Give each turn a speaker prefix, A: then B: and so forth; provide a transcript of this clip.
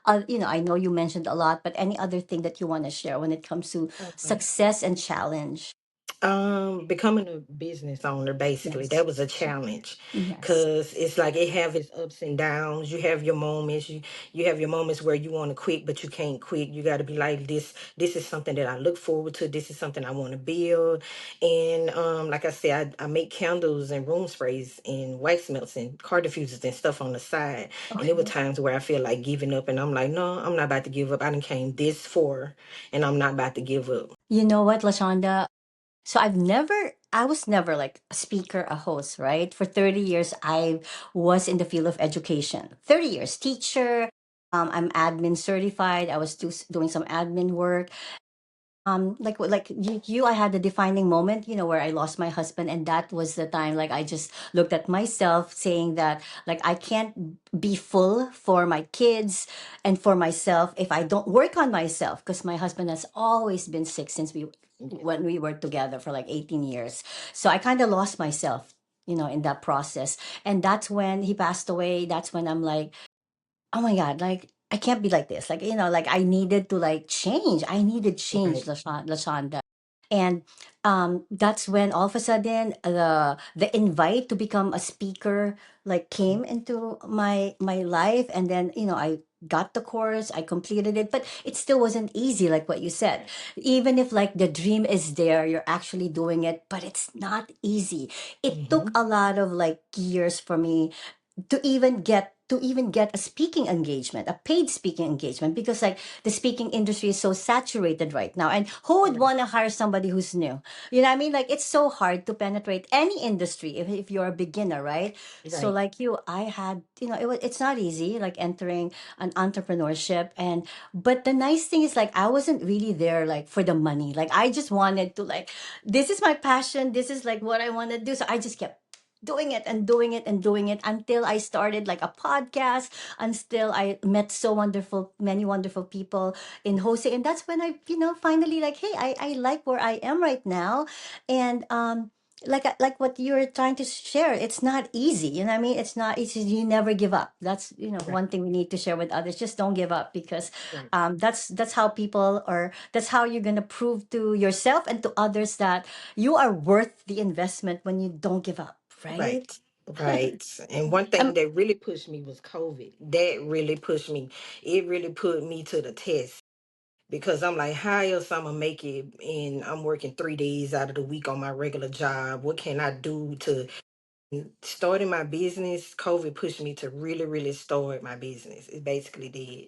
A: I know you mentioned a lot, but any other thing that you want to share when it comes to
B: Um,
A: success and challenge?
B: Becoming a business owner, basically,
A: Yes.
B: that was a challenge,
A: Yes.
B: because it's like it have its ups and downs. You have your moments. You have your moments where you want to quit, but you can't quit. You got to be like, this is something that I look forward to. This is something I want to build. And like I said, I make candles and room sprays and wax melts and car diffusers and stuff on the side. And there were
A: Okay.
B: times where I feel like giving up, and I'm like, no, I'm not about to give up. I done came this far, and I'm not about to give up.
A: You know what, Lashonda? So I was never like a speaker, a host, right? For 30 years, I was in the field of education. 30 years, teacher. I'm admin certified. I was doing some admin work. Like you, I had a defining moment, where I lost my husband, and that was the time, like, I just looked at myself saying that, like, I can't be full for my kids and for myself if I don't work on myself, because my husband has always been sick since we when we were together for like 18 years. So I kind of lost myself, in that process. And that's when he passed away. That's when I'm like, oh my God, like, I can't be like this. Like, like, I needed to, like, change. I needed change,
B: Right.
A: Lashonda. And that's when all of a sudden the invite to become a speaker like came into my life. And then, I got the course, I completed it, but it still wasn't easy, like what you said. Even if, like, the dream is there, you're actually doing it, but it's not easy. It took
B: Hmm.
A: a lot of, like, years for me to even get a speaking engagement, a paid speaking engagement, because, like, the speaking industry is so saturated right now, and who would
B: Right.
A: want to hire somebody who's new? You know what I mean? Like, it's so hard to penetrate any industry if you're a beginner, right? So,
B: Right.
A: like you, I had, it's not easy, like, entering an entrepreneurship. But the nice thing is, like, I wasn't really there, like, for the money. Like, I just wanted to, like, this is my passion, this is, like, what I want to do. So I just kept doing it and doing it and doing it until I started, like, a podcast, until I met many wonderful people in hosting. And that's when I, finally, like, hey, I like where I am right now. And like what you're trying to share, it's not easy. You know what I mean? It's not easy. You never give up. That's,
B: Right.
A: one thing we need to share with others. Just don't give up, because
B: Right.
A: that's how people, or that's how you're gonna prove to yourself and to others that you are worth the investment when you don't give up, right?
B: Right. Right. And one thing
A: Um,
B: that really pushed me was COVID. That really pushed me. It really put me to the test, because I'm like, how else I'm gonna make it? And I'm working 3 days out of the week on my regular job. What can I do to starting my business? COVID pushed me to really, really start my business. It basically did.